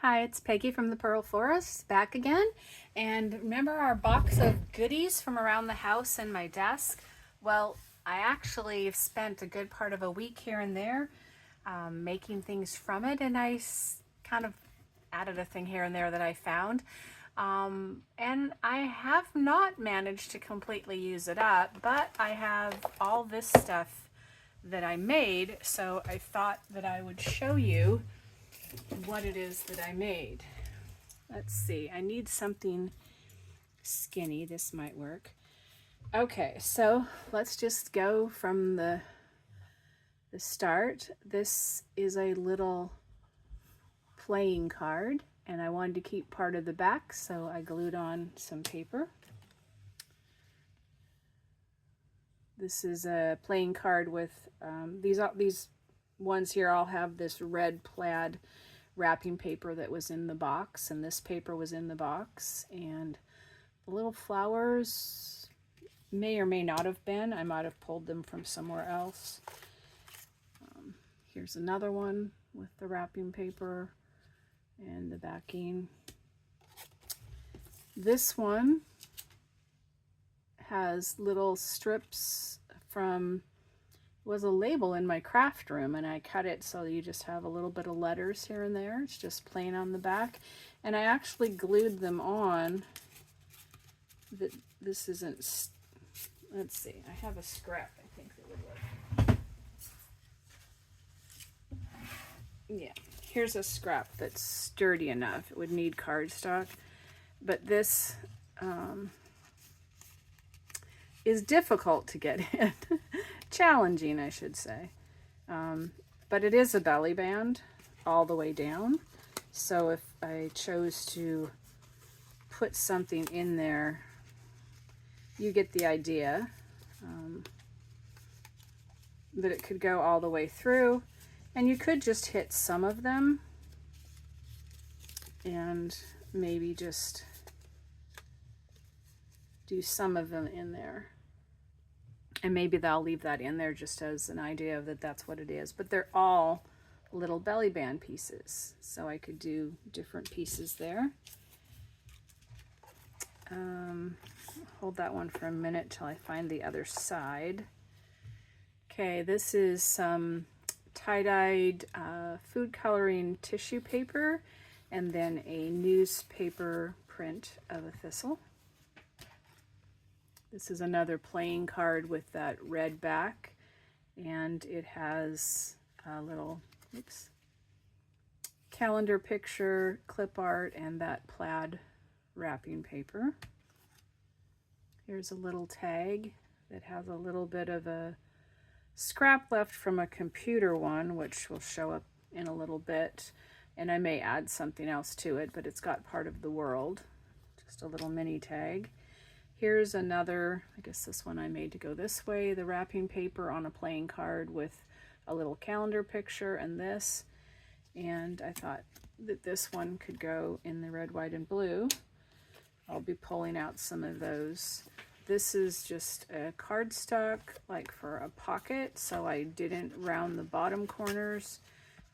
Hi, it's Peggy from the Pearl Forest, back again. And remember our box of goodies from around the house and my desk? Well, I actually have spent a good part of a week here and there making things from it, and kind of added a thing here and there that I found. And I have not managed to completely use it up, but I have all this stuff that I made, so I thought that I would show you what it is that I made. Let's see, I need something skinny. This might work. Okay, so let's just go from the start. This is a little playing card, and I wanted to keep part of the back, so I glued on some paper. This is a playing card with these ones here all have this red plaid wrapping paper that was in the box, and this paper was in the box, and the little flowers may or may not have been. I might have pulled them from somewhere else. Here's another one with the wrapping paper and the backing. This one has little strips from, was a label in my craft room, and I cut it so you just have a little bit of letters here and there. It's just plain on the back, and I actually glued them on. That this isn't, let's see, I have a scrap I think that would work. Yeah, here's a scrap that's sturdy enough. It would need cardstock, but this is difficult to get in. Challenging, I should say. But it is a belly band all the way down. So if I chose to put something in there, you get the idea. But it could go all the way through, and you could just hit some of them and maybe just do some of them in there. And maybe they'll leave that in there just as an idea of that's what it is. But they're all little belly band pieces. So I could do different pieces there. Hold that one for a minute till I find the other side. Okay, this is some tie-dyed food coloring tissue paper, and then a newspaper print of a thistle. This is another playing card with that red back, and it has a little calendar picture, clip art, and that plaid wrapping paper. Here's a little tag that has a little bit of a scrap left from a computer one, which will show up in a little bit, and I may add something else to it, but it's got part of the world. Just a little mini tag. Here's another, I guess this one I made to go this way, the wrapping paper on a playing card with a little calendar picture and this. And I thought that this one could go in the red, white, and blue. I'll be pulling out some of those. This is just a cardstock, like for a pocket, so I didn't round the bottom corners.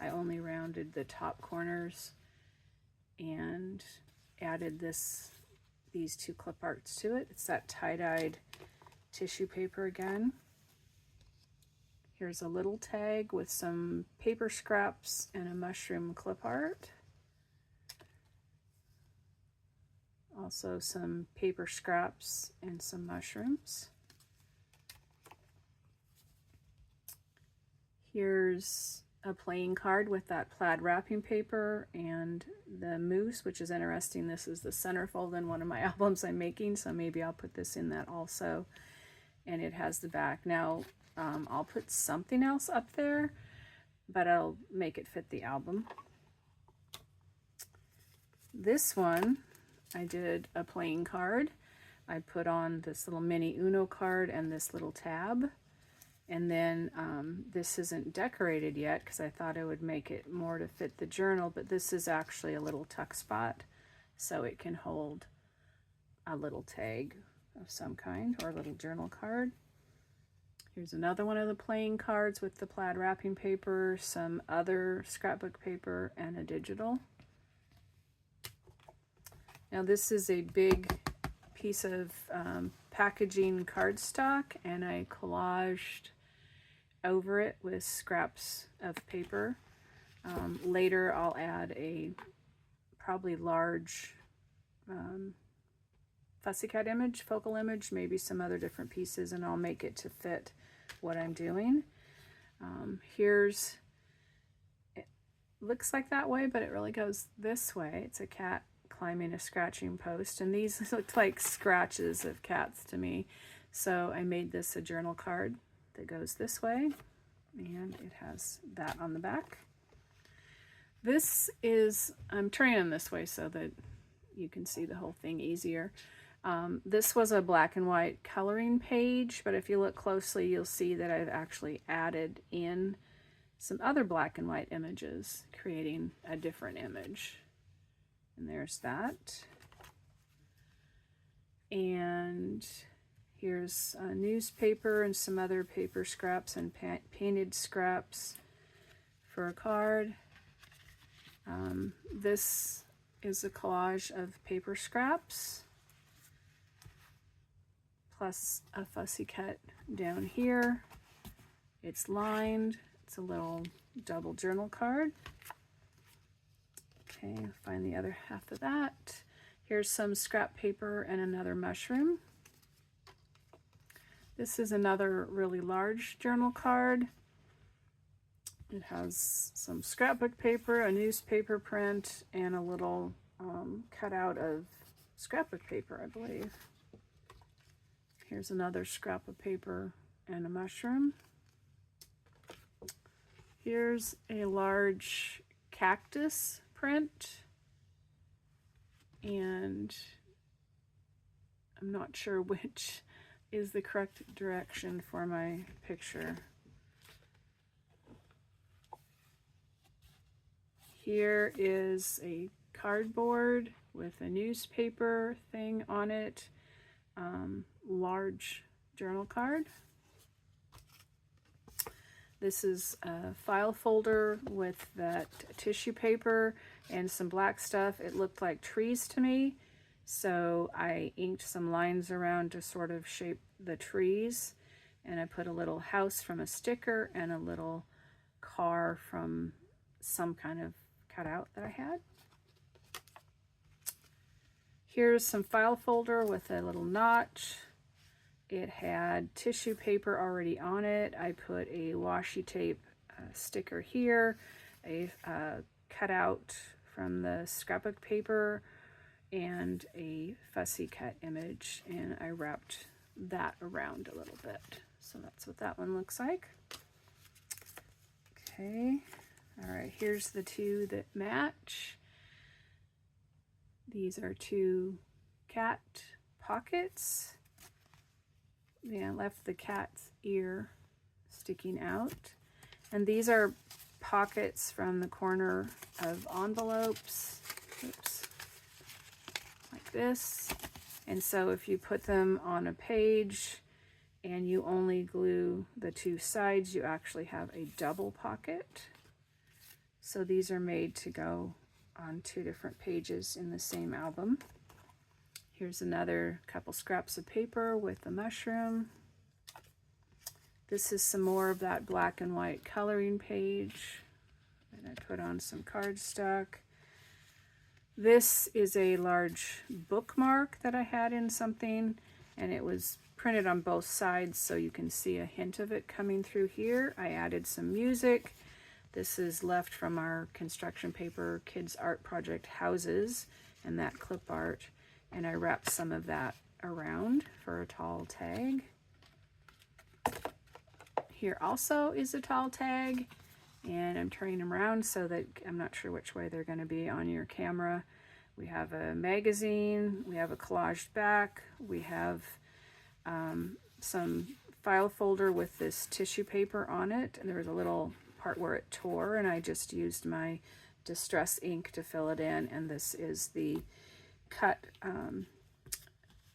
I only rounded the top corners and added these two clip arts to it. It's that tie-dyed tissue paper again. Here's a little tag with some paper scraps and a mushroom clip art. Also some paper scraps and some mushrooms. Here's a playing card with that plaid wrapping paper and the moose, which is interesting. This is the centerfold in one of my albums I'm making, so maybe I'll put this in that also. And it has the back. Now, I'll put something else up there, but I'll make it fit the album. This one, I did a playing card. I put on this little mini Uno card and this little tab. And then this isn't decorated yet because I thought I would make it more to fit the journal, but this is actually a little tuck spot, so it can hold a little tag of some kind or a little journal card. Here's another one of the playing cards with the plaid wrapping paper, some other scrapbook paper, and a digital. Now this is a big piece of packaging cardstock, and I collaged over it with scraps of paper. Later I'll add a probably large fussy cut image, focal image, maybe some other different pieces, and I'll make it to fit what I'm doing. It looks like that way, but it really goes this way. It's a cat climbing a scratching post, and these looked like scratches of cats to me. So I made this a journal card that goes this way, and it has that on the back. This is, I'm turning them this way so that you can see the whole thing easier. This was a black and white coloring page, but if you look closely, you'll see that I've actually added in some other black and white images, creating a different image. And there's that. And here's a newspaper and some other paper scraps and painted scraps for a card. This is a collage of paper scraps, plus a fussy cut down here. It's lined. It's a little double journal card. Okay, find the other half of that. Here's some scrap paper and another mushroom. This is another really large journal card. It has some scrapbook paper, a newspaper print, and a little cutout of scrapbook paper, I believe. Here's another scrap of paper and a mushroom. Here's a large cactus print, and I'm not sure which is the correct direction for my picture. Here is a cardboard with a newspaper thing on it, large journal card. This is a file folder with that tissue paper and some black stuff. It looked like trees to me, so I inked some lines around to sort of shape the trees, and I put a little house from a sticker and a little car from some kind of cutout that I had. Here's some file folder with a little notch. It had tissue paper already on it. I put a washi tape sticker here, a cutout from the scrapbook paper, and a fussy cut image, and I wrapped that around a little bit. So that's what that one looks like. Okay, all right, here's the two that match. These are two cat pockets. Yeah, I left the cat's ear sticking out. And these are pockets from the corner of envelopes. Oops. Like this. And so if you put them on a page and you only glue the two sides, you actually have a double pocket. So these are made to go on two different pages in the same album. Here's another couple scraps of paper with the mushroom. This is some more of that black and white coloring page that I put on some cardstock. This is a large bookmark that I had in something, and it was printed on both sides so you can see a hint of it coming through here. I added some music. This is left from our construction paper kids art project houses and that clip art. And I wrapped some of that around for a tall tag. Here also is a tall tag, and I'm turning them around so that I'm not sure which way they're going to be on your camera. We have a magazine, we have a collaged back, we have some file folder with this tissue paper on it, and there was a little part where it tore, and I just used my distress ink to fill it in, and this is the cut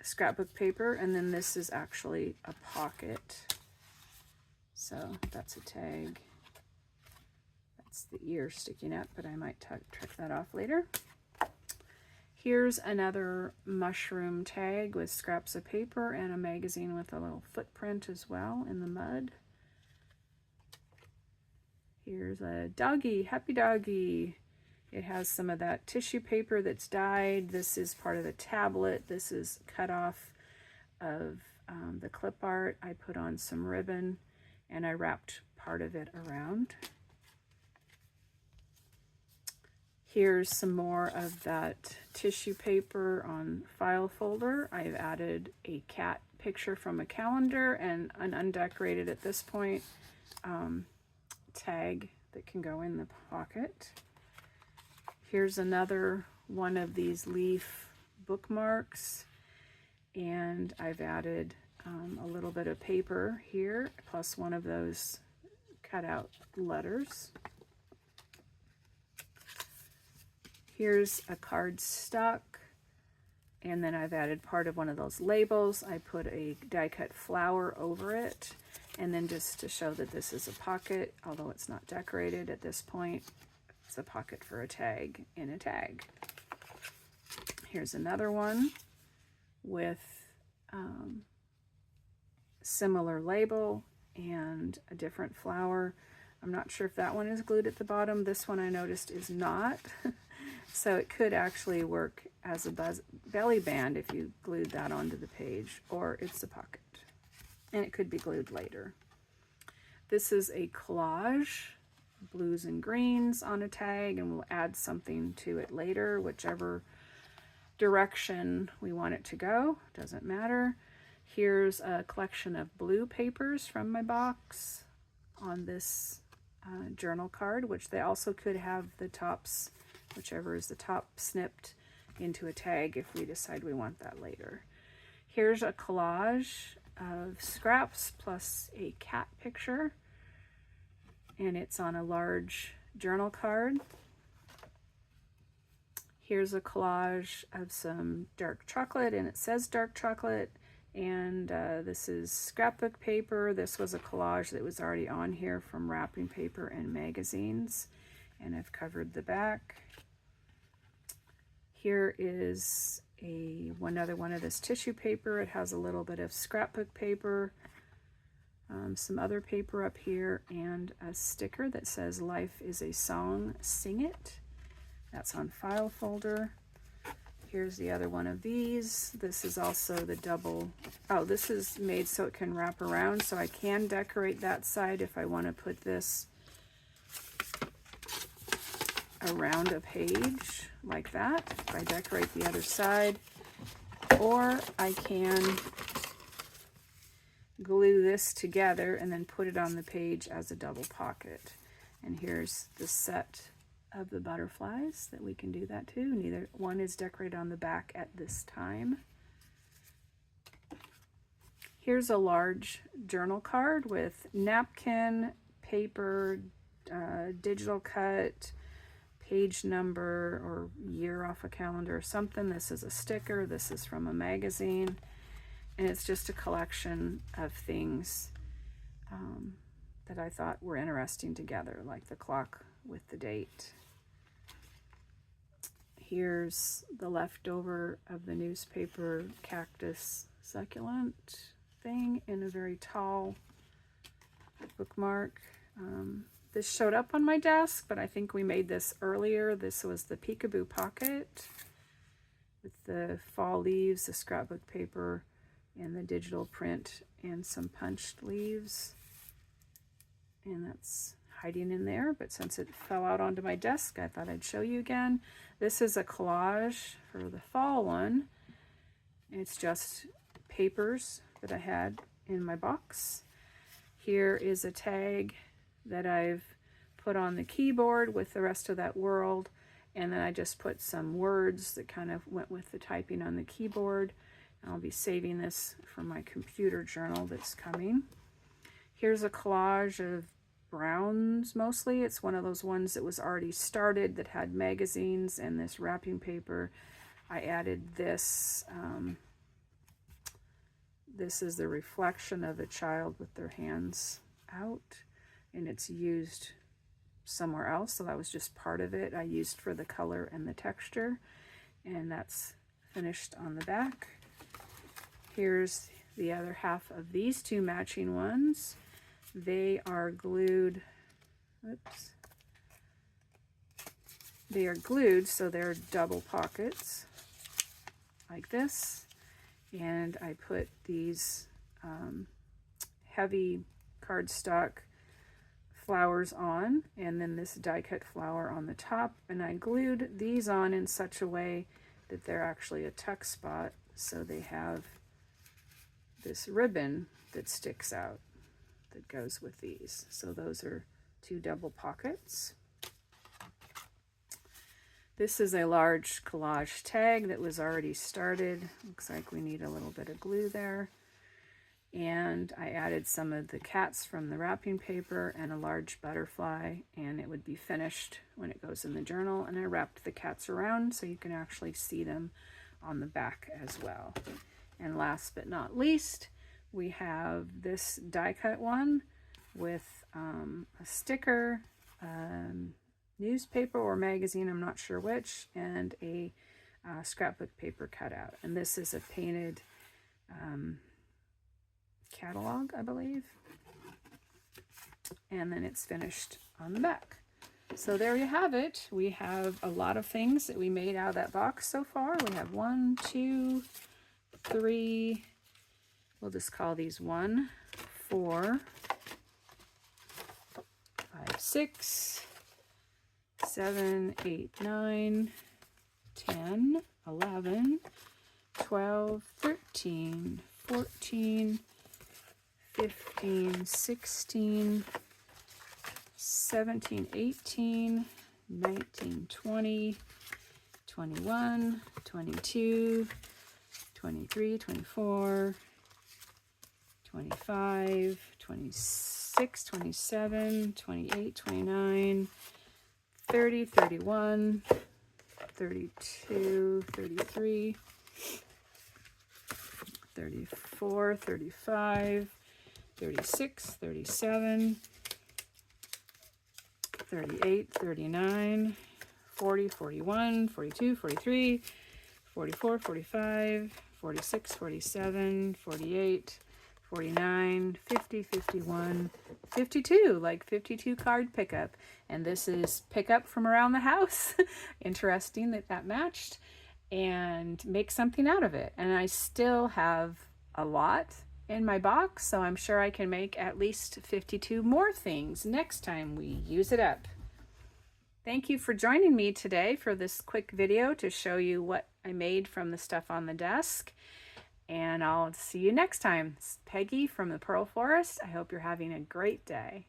scrapbook paper, and then this is actually a pocket. So that's a tag. That's the ear sticking up, but I might tuck that off later. Here's another mushroom tag with scraps of paper and a magazine with a little footprint as well in the mud. Here's a doggy, happy doggy. It has some of that tissue paper that's dyed. This is part of the tablet. This is cut off of the clip art. I put on some ribbon and I wrapped part of it around. Here's some more of that tissue paper on file folder. I've added a cat picture from a calendar and an undecorated at this point tag that can go in the pocket. Here's another one of these leaf bookmarks, and I've added a little bit of paper here, plus one of those cutout letters. Here's a cardstock, and then I've added part of one of those labels. I put a die-cut flower over it, and then just to show that this is a pocket, although it's not decorated at this point, it's a pocket for a tag in a tag. Here's another one with similar label and a different flower. I'm not sure if that one is glued at the bottom. This one I noticed is not. So it could actually work as a belly band if you glued that onto the page, or it's a pocket. And it could be glued later. This is a collage, blues and greens on a tag, and we'll add something to it later, whichever direction we want it to go, doesn't matter. Here's a collection of blue papers from my box on this journal card, which they also could have the tops, whichever is the top, snipped into a tag if we decide we want that later. Here's a collage of scraps plus a cat picture, and it's on a large journal card. Here's a collage of some dark chocolate, and it says dark chocolate, and this is scrapbook paper. This was a collage that was already on here from wrapping paper and magazines, and I've covered the back. Here is another one of this tissue paper. It has a little bit of scrapbook paper, some other paper up here, and a sticker that says "Life is a Song, Sing It." That's on file folder. Here's the other one of these. This is also the double, this is made so it can wrap around, so I can decorate that side if I want to put this around a page like that. If I decorate the other side, or I can glue this together and then put it on the page as a double pocket. And here's the set of the butterflies that we can do that too. Neither one is decorated on the back at this time. Here's a large journal card with napkin, paper, digital cut, page number or year off a calendar or something. This is a sticker. This is from a magazine, and it's just a collection of things that I thought were interesting together, like the clock with the date. Here's the leftover of the newspaper cactus succulent thing in a very tall bookmark. This showed up on my desk, but I think we made this earlier. This was the Peekaboo Pocket with the fall leaves, the scrapbook paper, and the digital print, and some punched leaves. And that's hiding in there, but since it fell out onto my desk, I thought I'd show you again. This is a collage for the fall one. It's just papers that I had in my box. Here is a tag that I've put on the keyboard with the rest of that world, and then I just put some words that kind of went with the typing on the keyboard. I'll be saving this for my computer journal that's coming. Here's a collage of browns mostly. It's one of those ones that was already started that had magazines and this wrapping paper. I added this. This is the reflection of a child with their hands out, and it's used somewhere else, so that was just part of it I used for the color and the texture. and that's finished on the back. Here's the other half of these two matching ones. They are glued, oops. They are glued, so they're double pockets like this. And I put these heavy cardstock flowers on, and then this die cut flower on the top, and I glued these on in such a way that they're actually a tuck spot, so they have this ribbon that sticks out that goes with these. So those are two double pockets. This is a large collage tag that was already started. Looks like we need a little bit of glue there. And I added some of the cats from the wrapping paper and a large butterfly, and it would be finished when it goes in the journal. And I wrapped the cats around so you can actually see them on the back as well. And last but not least, we have this die cut one with a sticker, newspaper or magazine, I'm not sure which, and a scrapbook paper cutout. And this is a painted catalog, I believe. And then it's finished on the back. So there you have it. We have a lot of things that we made out of that box so far. We have 1, 2, 3, we'll just call these 1, 4, 5, 6, 7, 8, 9, 10, 11, 12, 13, 14, 15, 16, 17, 18, 19, 20, 21, 22, 23, 24, 25, 26, 27, 28, 29, 30, 31, 32, 33, 34, 35, 36, 37, 38, 39, 40, 41, 42, 43, 44, 45, 46, 47, 48, 49, 50, 51, 52, like 52 card pickup. And this is pickup from around the house. Interesting that that matched. And make something out of it. And I still have a lot in my box, so I'm sure I can make at least 52 more things next time we use it up. Thank you for joining me today for this quick video to show you what I made from the stuff on the desk. And I'll see you next time. It's Peggy from the Pearl Forest. I hope you're having a great day.